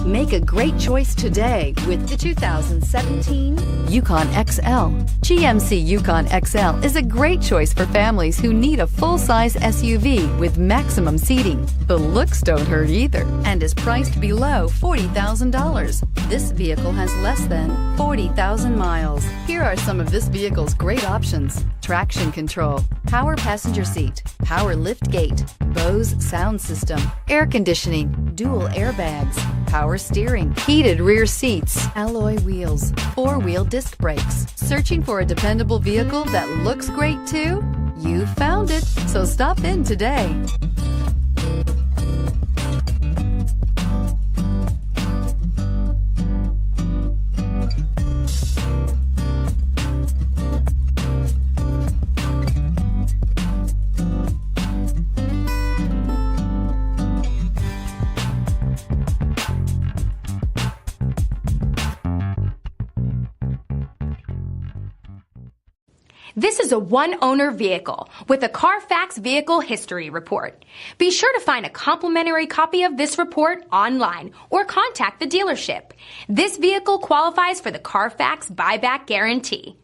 Make a great choice today with the 2017 Yukon XL. GMC Yukon XL is a great choice for families who need a full-size SUV with maximum seating. The looks don't hurt either and is priced below $40,000. This vehicle has less than 40,000 miles. Here are some of this vehicle's great options: traction control, power passenger seat, power lift gate, Bose sound system, air conditioning, dual airbags, power steering, heated rear seats, alloy wheels, four-wheel disc brakes. Searching for a dependable vehicle that looks great too? You found it, so stop in today. This is a one-owner vehicle with a CARFAX vehicle history report. Be sure to find a complimentary copy of this report online or contact the dealership. This vehicle qualifies for the CARFAX buyback guarantee.